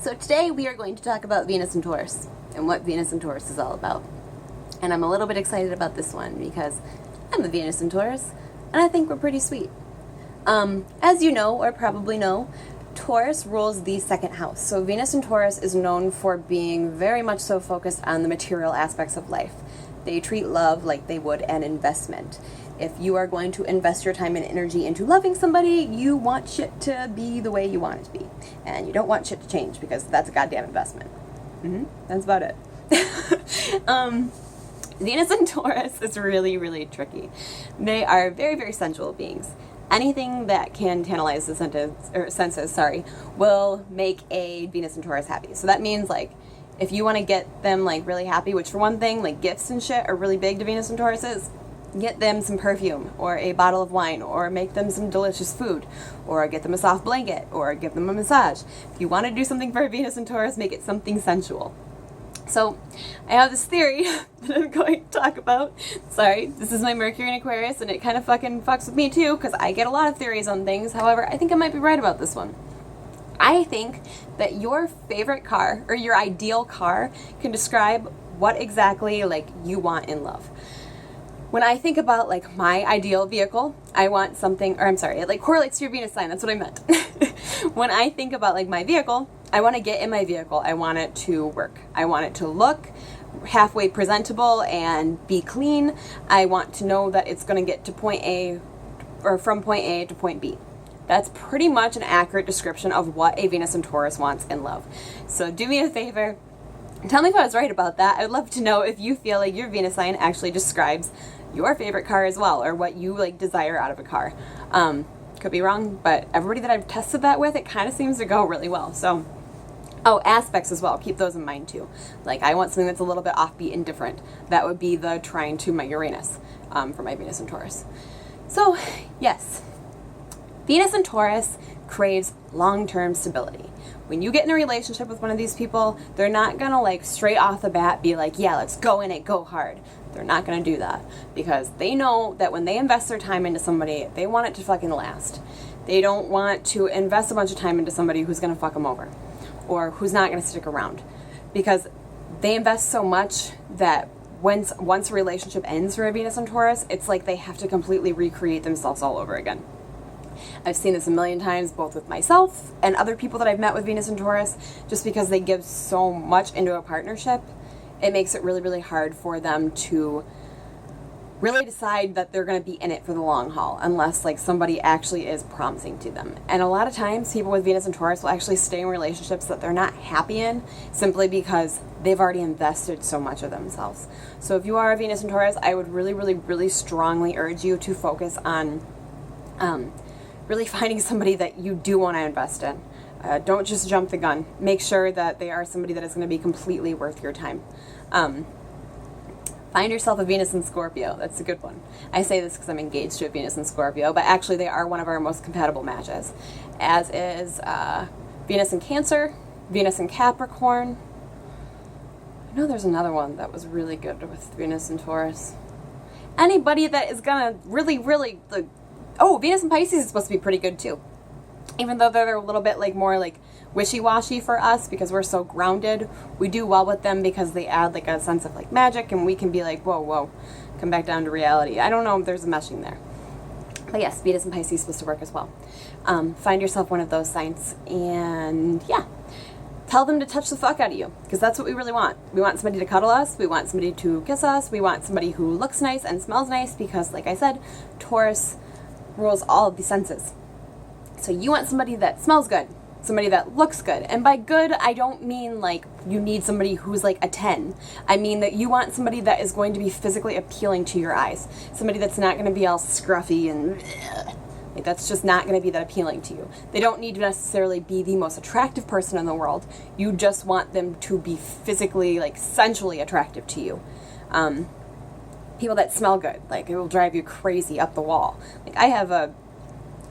So today we are going to talk about Venus and Taurus and what Venus and Taurus is all about. And I'm a little bit excited about this one because I'm a Venus and Taurus and I think we're pretty sweet. As you know, or probably know, Taurus rules the second house. So Venus and Taurus is known for being very much so focused on the material aspects of life. They treat love like they would an investment. If you are going to invest your time and energy into loving somebody, you want shit to be the way you want it to be. And you don't want shit to change because that's a goddamn investment. That's about it. Venus and Taurus is really, really tricky. They are very, very sensual beings. Anything that can tantalize the senses, will make a Venus and Taurus happy. So that means, like, if you want to get them, like, really happy, which for one thing, like, gifts and shit are really big to Venus and Tauruses, get them some perfume, or a bottle of wine, or make them some delicious food, or get them a soft blanket, or give them a massage. If you want to do something for Venus and Taurus, make it something sensual. So, I have this theory that I'm going to talk about. Sorry, this is my Mercury in Aquarius, and it kind of fucking fucks with me too, because I get a lot of theories on things. However, I think I might be right about this one. I think that your favorite car, or your ideal car, can describe what exactly, like, you want in love. When I think about, like, my ideal vehicle, I want something, or I'm sorry, it, like, correlates to your Venus sign, that's what I meant. When I think about, like, my vehicle, I want to get in my vehicle, I want it to work. I want it to look halfway presentable and be clean. I want to know that it's going to get to point A, or from point A to point B. That's pretty much an accurate description of what a Venus and Taurus wants in love. So do me a favor, tell me if I was right about that. I'd love to know if you feel like your Venus sign actually describes your favorite car as well, or what you, like, desire out of a car. Could be wrong, but everybody that I've tested that with, it kind of seems to go really well. So, oh, aspects as well. Keep those in mind too. Like, I want something that's a little bit offbeat and different. That would be the trine to my Uranus for my Venus and Taurus. So, yes, Venus and Taurus craves long-term stability. When you get in a relationship with one of these people, they're not gonna, like, straight off the bat be like, yeah, let's go in it, go hard. They're not gonna do that because they know that when they invest their time into somebody, they want it to fucking last. They don't want to invest a bunch of time into somebody who's gonna fuck them over or who's not gonna stick around, because they invest so much that once a relationship ends for a Venus and Taurus, it's like they have to completely recreate themselves all over again. I've seen this a million times, both with myself and other people that I've met with Venus and Taurus. Just because they give so much into a partnership, it makes it really, really hard for them to really decide that they're going to be in it for the long haul, unless, like, somebody actually is promising to them. And a lot of times, people with Venus and Taurus will actually stay in relationships that they're not happy in, simply because they've already invested so much of themselves. So if you are a Venus and Taurus, I would really, really, really strongly urge you to focus on really finding somebody that you do want to invest in. Don't just jump the gun. Make sure that they are somebody that is going to be completely worth your time. Find yourself a Venus and Scorpio. That's a good one. I say this because I'm engaged to a Venus and Scorpio, but actually they are one of our most compatible matches, as is Venus and Cancer, Venus and Capricorn. I know there's another one that was really good with Venus and Taurus. Anybody that is going to really, really... Venus and Pisces is supposed to be pretty good too. Even though they're a little bit, like, more, like, wishy-washy for us because we're so grounded, we do well with them because they add, like, a sense of, like, magic, and we can be like, whoa, come back down to reality. I don't know if there's a meshing there. But yes, Venus and Pisces is supposed to work as well. Find yourself one of those signs, and yeah, tell them to touch the fuck out of you, because that's what we really want. We want somebody to cuddle us, we want somebody to kiss us, we want somebody who looks nice and smells nice, because, like I said, Taurus rules all of the senses. So you want somebody that smells good, somebody that looks good. And by good, I don't mean, like, you need somebody who's, like, a 10. I mean that you want somebody that is going to be physically appealing to your eyes. Somebody that's not going to be all scruffy and... Like, that's just not going to be that appealing to you. They don't need to necessarily be the most attractive person in the world. You just want them to be physically, like, sensually attractive to you. People that smell good, like, it will drive you crazy up the wall. Like, I have a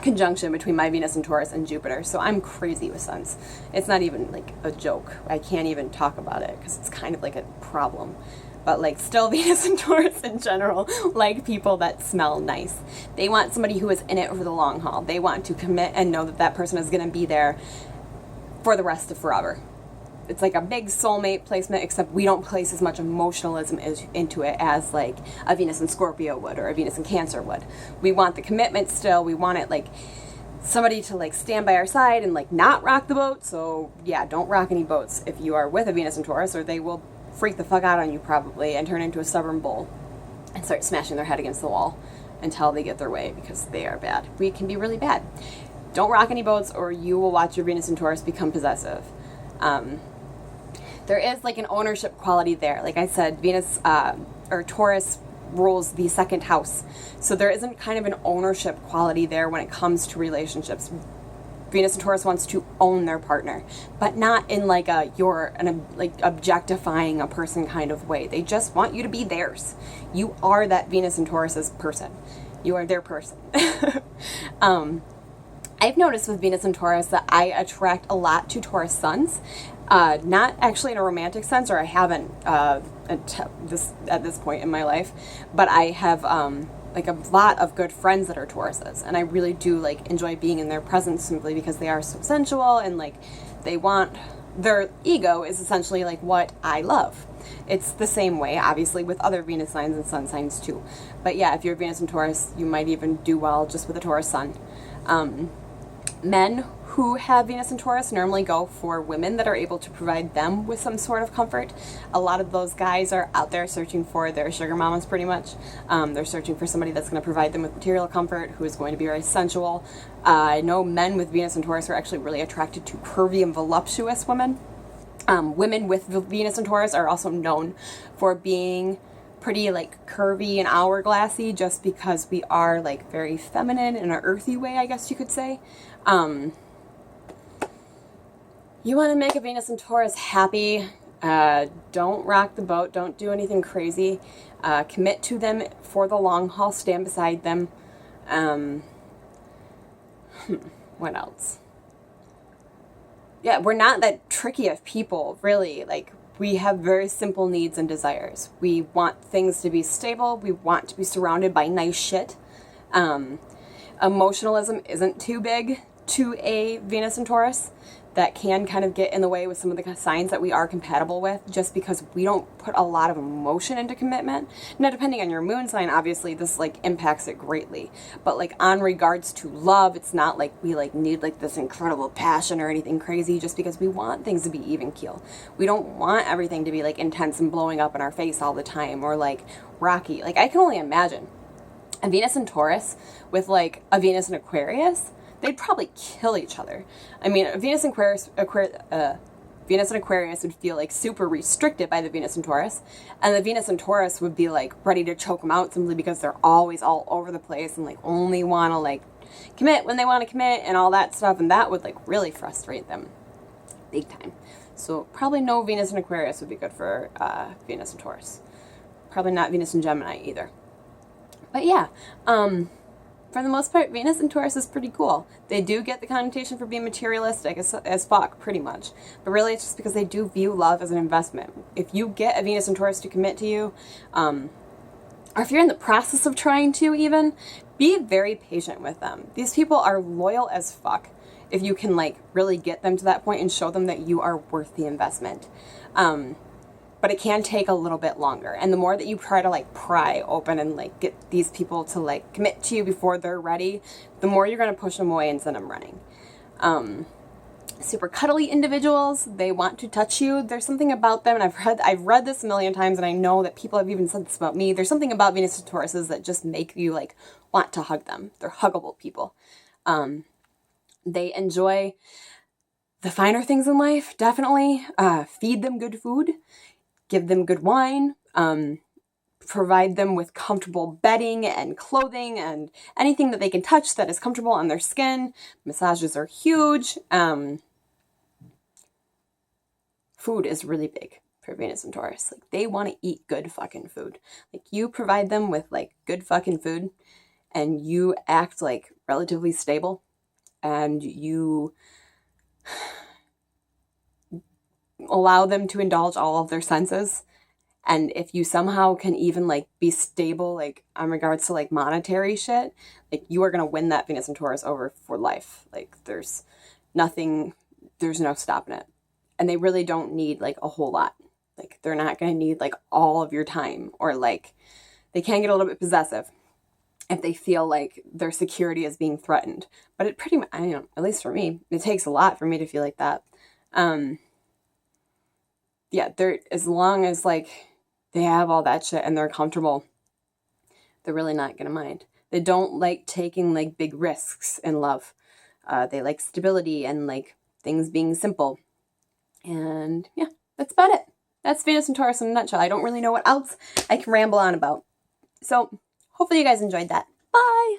conjunction between my Venus and Taurus and Jupiter, so I'm crazy with suns. It's not even, like, a joke. I can't even talk about it because it's kind of like a problem. But, like, still Venus and Taurus in general like people that smell nice. They want somebody who is in it for the long haul. They want to commit and know that that person is going to be there for the rest of forever. it's like a big soulmate placement, except we don't place as much emotionalism into it as like a Venus in Scorpio would, or a Venus in Cancer would. We want the commitment still. We want it like somebody to like stand by our side and like not rock the boat. So yeah, don't rock any boats if you are with a Venus in Taurus, or they will freak the fuck out on you probably and turn into a stubborn bull and start smashing their head against the wall until they get their way, because they are bad. We can be really bad. Don't rock any boats, or you will watch your Venus in Taurus become possessive. There is like an ownership quality there. Like I said, Venus or Taurus rules the second house. So there isn't kind of an ownership quality there when it comes to relationships. Venus and Taurus wants to own their partner, but not in like like objectifying a person kind of way. They just want you to be theirs. You are that Venus and Taurus's person. You are their person. I've noticed with Venus and Taurus that I attract a lot to Taurus suns. Not actually in a romantic sense, or I haven't at this point in my life, but I have like a lot of good friends that are Tauruses, and I really do like enjoy being in their presence simply because they are so sensual, and like their ego is essentially like what I love. It's the same way, obviously, with other Venus signs and sun signs too. But yeah, if you're Venus and Taurus, you might even do well just with a Taurus sun. Men who have Venus and Taurus normally go for women that are able to provide them with some sort of comfort. A lot of those guys are out there searching for their sugar mamas pretty much. They're searching for somebody that's going to provide them with material comfort, who is going to be very sensual. I know men with Venus and Taurus are actually really attracted to curvy and voluptuous women. Women with Venus and Taurus are also known for being pretty like curvy and hourglassy, just because we are like very feminine in an earthy way, I guess you could say. You want to make a Venus and Taurus happy. Don't rock the boat. Don't do anything crazy. Commit to them for the long haul. Stand beside them. What else? Yeah, we're not that tricky of people, really. Like, we have very simple needs and desires. We want things to be stable. We want to be surrounded by nice shit. Emotionalism isn't too big to a Venus and Taurus. That can kind of get in the way with some of the signs that we are compatible with, just because we don't put a lot of emotion into commitment. Now, depending on your moon sign, obviously this like impacts it greatly. But like on regards to love, it's not like we like need like this incredible passion or anything crazy, just because we want things to be even keel. We don't want everything to be like intense and blowing up in our face all the time, or like rocky. Like, I can only imagine a Venus and Taurus with like a Venus and Aquarius. They'd probably kill each other. I mean, Venus and Aquarius would feel like super restricted by the Venus and Taurus, and the Venus and Taurus would be like ready to choke them out simply because they're always all over the place and like only want to like commit when they want to commit and all that stuff, and that would like really frustrate them big time. So probably no Venus and Aquarius would be good for Venus and Taurus. Probably not Venus and Gemini either. But yeah, for the most part, Venus and Taurus is pretty cool. They do get the connotation for being materialistic as fuck, pretty much. But really, it's just because they do view love as an investment. If you get a Venus and Taurus to commit to you, or if you're in the process of trying to even, be very patient with them. These people are loyal as fuck if you can, like, really get them to that point and show them that you are worth the investment. But it can take a little bit longer. And the more that you try to like pry open and like get these people to like commit to you before they're ready, the more you're going to push them away and send them running. Super cuddly individuals, they want to touch you. There's something about them, and I've read this a million times, and I know that people have even said this about me. There's something about Venus and Tauruses that just make you like want to hug them. They're huggable people. They enjoy the finer things in life, definitely. Feed them good food. Give them good wine, provide them with comfortable bedding and clothing and anything that they can touch that is comfortable on their skin. Massages are huge. Food is really big for Venus and Taurus. Like, they want to eat good fucking food. Like, you provide them with like good fucking food, and you act like relatively stable, and you allow them to indulge all of their senses. And if you somehow can even like be stable, like on regards to like monetary shit, like you are going to win that Venus and Taurus over for life. Like, there's no stopping it. and they really don't need like a whole lot. Like they're not going to need like all of your time, or like they can get a little bit possessive if they feel like their security is being threatened. But it pretty much, I don't know, at least for me, it takes a lot for me to feel like that. Yeah, they're, as long as like they have all that shit and they're comfortable, they're really not going to mind. They don't like taking like big risks in love. They like stability and like things being simple. And yeah, that's about it. That's Venus and Taurus in a nutshell. I don't really know what else I can ramble on about. So hopefully you guys enjoyed that. Bye!